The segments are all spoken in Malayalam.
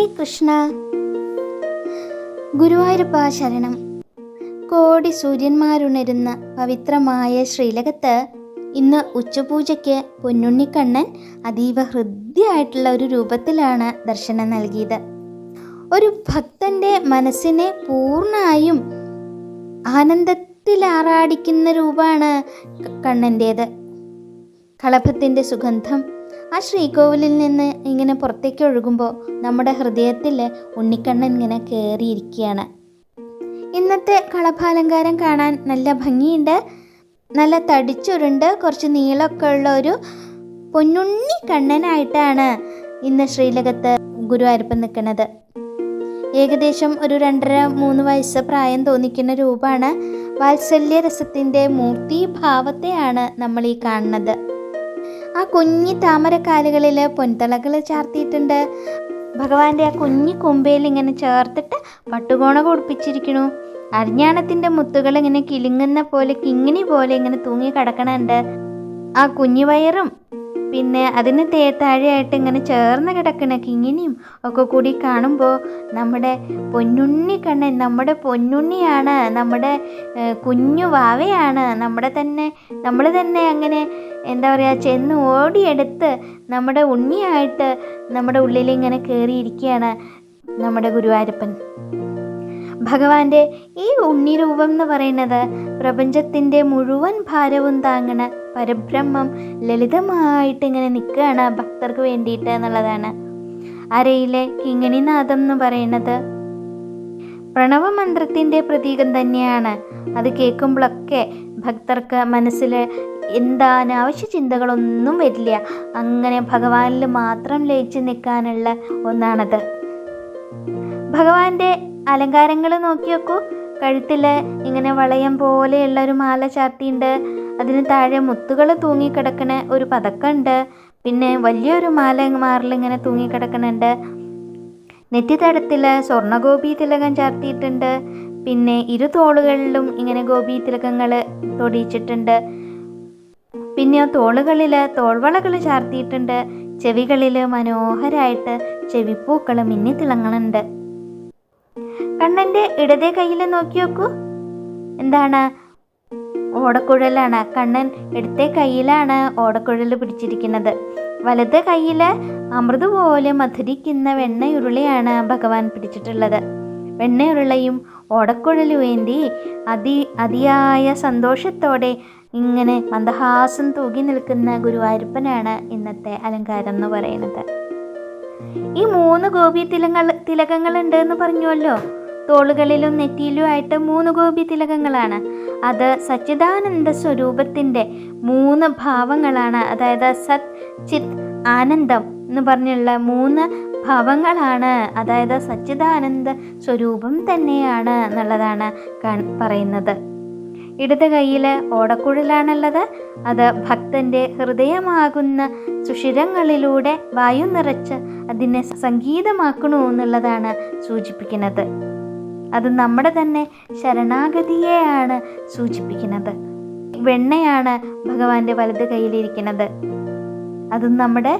ഹരേ കൃഷ്ണ. ഗുരുവായൂരപ്പ ശരണം. കോടി സൂര്യന്മാരുണരുന്ന പവിത്രമായ ശ്രീലകത്ത് ഇന്ന് ഉച്ചപൂജയ്ക്ക് പൊന്നുണ്ണിക്കണ്ണൻ അതീവ ഹൃദ്യമായിട്ടുള്ള ഒരു രൂപത്തിലാണ് ദർശനം നൽകിയത്. ഒരു ഭക്തൻ്റെ മനസ്സിനെ പൂർണ്ണമായും ആനന്ദത്തിലാറാടിക്കുന്ന രൂപമാണ് കണ്ണൻ്റേത്. കളഭത്തിൻ്റെ സുഗന്ധം ആ ശ്രീകോവിലിൽ നിന്ന് ഇങ്ങനെ പുറത്തേക്ക് ഒഴുകുമ്പോൾ നമ്മുടെ ഹൃദയത്തിൽ ഉണ്ണിക്കണ്ണൻ ഇങ്ങനെ കയറിയിരിക്കുകയാണ്. ഇന്നത്തെ കളഭാലങ്കാരം കാണാൻ നല്ല ഭംഗിയുണ്ട്. നല്ല തടിച്ചുരുണ്ട് കുറച്ച് നീളമൊക്കെ ഉള്ള ഒരു പൊന്നുണ്ണി കണ്ണനായിട്ടാണ് ഇന്ന് ശ്രീലകത്ത് ഗുരുവായൂരപ്പൻ നിൽക്കുന്നത്. ഏകദേശം ഒരു 2.5-3 വയസ്സ് പ്രായം തോന്നിക്കുന്ന രൂപമാണ്. വാത്സല്യരസത്തിൻ്റെ മൂർത്തിഭാവത്തെയാണ് നമ്മൾ ഈ കാണുന്നത്. ആ കുഞ്ഞി താമരക്കാലുകളിൽ പൊൻതളകൾ ചാർത്തിയിട്ടുണ്ട്. ഭഗവാന്റെ ആ കുഞ്ഞി കൊമ്പയിൽ ഇങ്ങനെ ചേർത്തിട്ട് പട്ടുകോണ കൊടുപ്പിച്ചിരിക്കണു. അരിഞ്ഞാണത്തിൻ്റെ മുത്തുകൾ ഇങ്ങനെ കിലുങ്ങുന്ന പോലെ കിങ്ങിണി പോലെ ഇങ്ങനെ തൂങ്ങി കിടക്കണുണ്ട്. ആ കുഞ്ഞു വയറും പിന്നെ അതിന് താഴെയായിട്ട് ഇങ്ങനെ ചേർന്ന് കിടക്കണ കിങ്ങിനിയും ഒക്കെ കൂടി കാണുമ്പോൾ നമ്മുടെ പൊന്നുണ്ണി കണ്ണൻ നമ്മുടെ പൊന്നുണ്ണിയാണ്, നമ്മുടെ കുഞ്ഞു വാവയാണ്, നമ്മൾ തന്നെ അങ്ങനെ എന്താ പറയുക ചെന്ന് ഓടിയെടുത്ത് നമ്മുടെ ഉണ്ണിയായിട്ട് നമ്മുടെ ഉള്ളിലിങ്ങനെ കയറിയിരിക്കുകയാണ് നമ്മുടെ ഗുരുവായൂരപ്പൻ. ഭഗവാന്റെ ഈ ഉണ്ണി രൂപം എന്ന് പറയുന്നത് പ്രപഞ്ചത്തിൻ്റെ മുഴുവൻ ഭാരവും താങ്ങണ പരബ്രഹ്മം ലളിതമായിട്ട് ഇങ്ങനെ നിൽക്കുകയാണ് ഭക്തർക്ക് വേണ്ടിയിട്ട് എന്നുള്ളതാണ്. അരയിലെ കിങ്ങിണിനാദം എന്ന് പറയുന്നത് പ്രണവമന്ത്രത്തിൻ്റെ പ്രതീകം തന്നെയാണ്. അത് കേൾക്കുമ്പോഴൊക്കെ ഭക്തർക്ക് മനസ്സിൽ എന്താ അനാവശ്യ ചിന്തകളൊന്നും വരില്ല. അങ്ങനെ ഭഗവാനിൽ മാത്രം ലയിച്ച് നിൽക്കാനുള്ള ഒന്നാണത്. ഭഗവാന്റെ അലങ്കാരങ്ങൾ നോക്കി നോക്കൂ. കഴുത്തിൽ ഇങ്ങനെ വളയം പോലെയുള്ള ഒരു മാല ചാർത്തിയുണ്ട്. അതിന് താഴെ മുത്തുകൾ തൂങ്ങിക്കിടക്കണ ഒരു പതക്കമുണ്ട്. പിന്നെ വലിയൊരു മാറിലിങ്ങനെ തൂങ്ങിക്കിടക്കണുണ്ട്. നെറ്റിത്തടത്തിൽ സ്വർണ്ണഗോപി തിലകം ചാർത്തിയിട്ടുണ്ട്. പിന്നെ തോളുകളിലും ഇങ്ങനെ ഗോപി തിലകങ്ങൾ തൊടിയിച്ചിട്ടുണ്ട്. പിന്നെ തോളുകളിൽ തോൾവളകൾ ചാർത്തിയിട്ടുണ്ട്. ചെവികളിൽ മനോഹരമായിട്ട് ചെവിപ്പൂക്കൾ മിന്നി തിളങ്ങുന്നുണ്ട്. കണ്ണൻ്റെ ഇടതേ കയ്യിൽ നോക്കി നോക്കൂ. എന്താണ്? ഓടക്കുഴലാണ്. കണ്ണൻ ഇടത്തെ കയ്യിലാണ് ഓടക്കുഴൽ പിടിച്ചിരിക്കുന്നത്. വലത്തെ കയ്യിൽ അമൃത് പോലെ മധുരിക്കുന്ന വെണ്ണയുരുളയാണ് ഭഗവാൻ പിടിച്ചിട്ടുള്ളത്. വെണ്ണയുരുളയും ഓടക്കുഴലും വേണ്ടി അതിയായ സന്തോഷത്തോടെ ഇങ്ങനെ മന്ദഹാസം തൂകി നിൽക്കുന്ന ഗുരുവായൂരപ്പനാണ് ഇന്നത്തെ അലങ്കാരം എന്ന് പറയുന്നത്. ഈ 3 ഗോപി തിലകങ്ങളുണ്ട് എന്ന് പറഞ്ഞുവല്ലോ. തോളുകളിലും നെറ്റിയിലുമായിട്ട് 3 ഗോപി തിലകങ്ങളാണ്. അത് സച്ചിദാനന്ദ സ്വരൂപത്തിൻ്റെ 3 ഭാവങ്ങളാണ്. അതായത് സത്, ചിത്, ആനന്ദം എന്ന് പറഞ്ഞുള്ള 3 ഭാവങ്ങളാണ്. അതായത് സച്ചിദാനന്ദ സ്വരൂപം തന്നെയാണ് എന്നുള്ളതാണ് പറയുന്നത്. ഇടത് കയ്യിൽ ഓടക്കുഴലാണുള്ളത്. അത് ഭക്തൻ്റെ ഹൃദയമാകുന്ന സുഷിരങ്ങളിലൂടെ വായു നിറച്ച് അതിനെ സംഗീതമാക്കണു എന്നുള്ളതാണ് സൂചിപ്പിക്കുന്നത്. അത് നമ്മുടെ തന്നെ ശരണാഗതിയെയാണ് സൂചിപ്പിക്കുന്നത്. വെണ്ണയാണ് ഭഗവാന്റെ വലത് കയ്യിലിരിക്കുന്നത്. അത് നമ്മുടെ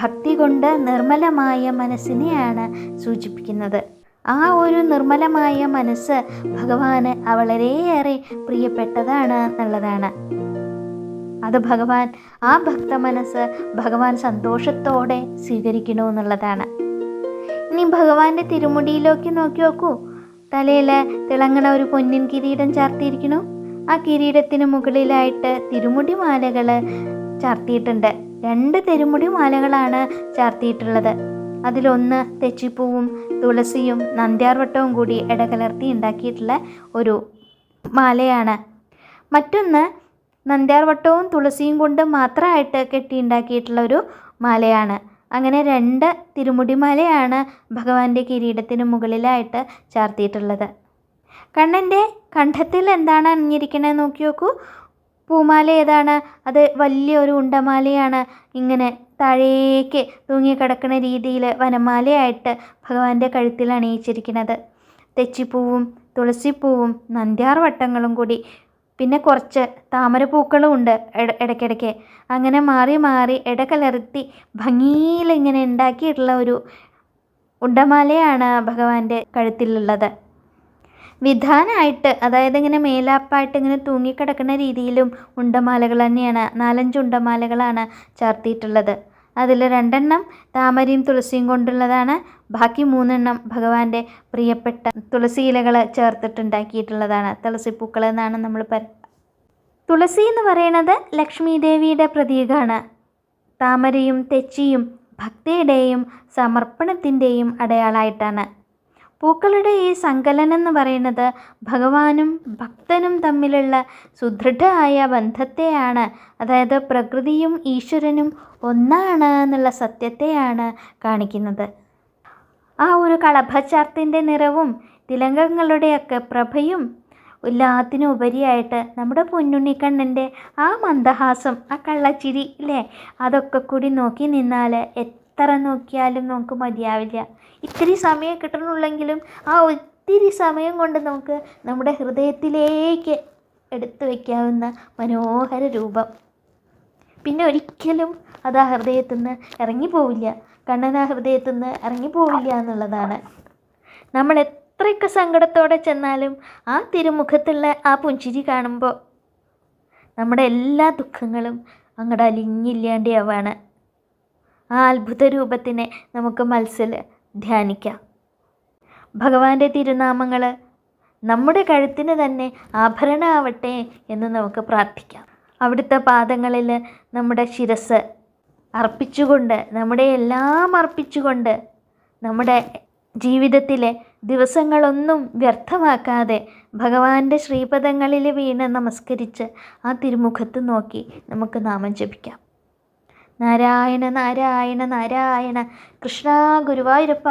ഭക്തി കൊണ്ട് നിർമ്മലമായ മനസ്സിനെയാണ് സൂചിപ്പിക്കുന്നത്. ആ ഒരു നിർമ്മലമായ മനസ്സ് ഭഗവാന് വളരെയേറെ പ്രിയപ്പെട്ടതാണ് എന്നുള്ളതാണ്. അത് ആ ഭക്ത മനസ്സ് ഭഗവാൻ സന്തോഷത്തോടെ സ്വീകരിക്കണു എന്നുള്ളതാണ്. ഇനി ഭഗവാന്റെ തിരുമുടിയിലേക്ക് നോക്കി നോക്കൂ. തലയിൽ തിളങ്ങണ ഒരു പൊന്നിൻ കിരീടം ചാർത്തിയിരിക്കണു. ആ കിരീടത്തിന് മുകളിലായിട്ട് തിരുമുടി മാലകൾ ചാർത്തിയിട്ടുണ്ട്. 2 തിരുമുടി മാലകളാണ് ചാർത്തിയിട്ടുള്ളത്. അതിലൊന്ന് തെച്ചിപ്പൂവും തുളസിയും നന്ദ്യാർവട്ടവും കൂടി ഇടകലർത്തി ഉണ്ടാക്കിയിട്ടുള്ള ഒരു മാലയാണ്. മറ്റൊന്ന് നന്ദ്യാർവട്ടവും തുളസിയും കൊണ്ട് മാത്രമായിട്ട് കെട്ടിയുണ്ടാക്കിയിട്ടുള്ള ഒരു മാലയാണ്. അങ്ങനെ 2 തിരുമുടിമാലയാണ് ഭഗവാന്റെ കിരീടത്തിന് മുകളിലായിട്ട് ചാർത്തിയിട്ടുള്ളത്. കണ്ണൻ്റെ കണ്ഠത്തിൽ എന്താണ് അണിഞ്ഞിരിക്കണത് നോക്കി നോക്കൂ. പൂമാല ഏതാണ്? അത് വലിയൊരു ഉണ്ടമാലയാണ്. ഇങ്ങനെ താഴേക്ക് തൂങ്ങിക്കിടക്കുന്ന രീതിയിൽ വനമാലയായിട്ട് ഭഗവാന്റെ കഴുത്തിൽ അണിയിച്ചിരിക്കുന്നത്. തെച്ചിപ്പൂവും തുളസിപ്പൂവും നന്ദ്യാർവട്ടങ്ങളും കൂടി പിന്നെ കുറച്ച് താമരപ്പൂക്കളും ഉണ്ട് ഇടയ്ക്കിടയ്ക്ക്. അങ്ങനെ മാറി മാറി ഇടകലർത്തി ഭംഗിയിൽ ഇങ്ങനെ ഉണ്ടാക്കിയിട്ടുള്ള ഒരു ഉണ്ടമാലയാണ് ഭഗവാന്റെ കഴുത്തിലുള്ളത്. വിധാനമായിട്ട്, അതായത് ഇങ്ങനെ മേലാപ്പായിട്ട് ഇങ്ങനെ തൂങ്ങിക്കിടക്കുന്ന രീതിയിലും ഉണ്ടമാലകൾ തന്നെയാണ്. 4-5 ഉണ്ടമാലകളാണ് ചാർത്തിയിട്ടുള്ളത്. അതിൽ 2 താമരയും തുളസിയും കൊണ്ടുള്ളതാണ്. ബാക്കി 3 ഭഗവാന്റെ പ്രിയപ്പെട്ട തുളസി ഇലകൾ ചേർത്തിട്ടുണ്ടാക്കിയിട്ടുള്ളതാണ്. തുളസിപ്പൂക്കൾ എന്നാണ് നമ്മൾ തുളസി എന്ന് പറയുന്നത് ലക്ഷ്മി ദേവിയുടെ പ്രതീകമാണ്. താമരയും തെച്ചിയും ഭക്തിയുടെയും സമർപ്പണത്തിൻ്റെയും അടയാളമായിട്ടാണ്. പൂക്കളുടെ ഈ സങ്കലനം എന്ന് പറയുന്നത് ഭഗവാനും ഭക്തനും തമ്മിലുള്ള സുദൃഢമായ ബന്ധത്തെയാണ്, അതായത് പ്രകൃതിയും ഈശ്വരനും ഒന്നാണ് എന്നുള്ള സത്യത്തെയാണ് കാണിക്കുന്നത്. ആ ഒരു കളഭച്ചാർത്തിൻ്റെ നിറവും തിലകങ്ങളുടെയൊക്കെ പ്രഭയും എല്ലാത്തിനും ഉപരിയായിട്ട് നമ്മുടെ പൊന്നുണ്ണിക്കണ്ണൻ്റെ ആ മന്ദഹാസം, ആ കള്ളച്ചിരി ഇല്ലേ, അതൊക്കെ കൂടി നോക്കി നിന്നാൽ എത്ര നോക്കിയാലും നമുക്ക് മതിയാവില്ല. ഇത്തിരി സമയം കിട്ടണുള്ളെങ്കിലും ആ ഒത്തിരി സമയം കൊണ്ട് നമുക്ക് നമ്മുടെ ഹൃദയത്തിലേക്ക് എടുത്തു വയ്ക്കാവുന്ന മനോഹര രൂപം. പിന്നെ ഒരിക്കലും അത് ആ ഹൃദയത്തിൽ നിന്ന് ഇറങ്ങിപ്പോവില്ല. കണ്ണൻ ആ ഹൃദയത്തിൽ നിന്ന് ഇറങ്ങിപ്പോവില്ല എന്നുള്ളതാണ്. നമ്മൾ എത്രയൊക്കെ സങ്കടത്തോടെ ചെന്നാലും ആ തിരുമുഖത്തുള്ള ആ പുഞ്ചിരി കാണുമ്പോൾ നമ്മുടെ എല്ലാ ദുഃഖങ്ങളും അങ്ങോട്ട് അലിഞ്ഞില്ലാണ്ടാവാണ്. ആ അത്ഭുത രൂപത്തിനെ നമുക്ക് മനസ്സിൽ ധ്യാനിക്കാം. ഭഗവാന്റെ തിരുനാമങ്ങൾ നമ്മുടെ കഴുത്തിന് തന്നെ ആഭരണമാവട്ടെ എന്ന് നമുക്ക് പ്രാർത്ഥിക്കാം. അവിടുത്തെ പാദങ്ങളിൽ നമ്മുടെ ശിരസ് അർപ്പിച്ചുകൊണ്ട്, നമ്മുടെ എല്ലാം അർപ്പിച്ചുകൊണ്ട്, നമ്മുടെ ജീവിതത്തിലെ ദിവസങ്ങളൊന്നും വ്യർത്ഥമാക്കാതെ ഭഗവാന്റെ ശ്രീപദങ്ങളിൽ വീണ് നമസ്കരിച്ച് ആ തിരുമുഖത്ത് നോക്കി നമുക്ക് നാമം ജപിക്കാം. നാരായണ നാരായണ നാരായണ, കൃഷ്ണ ഗുരുവായൂരപ്പ.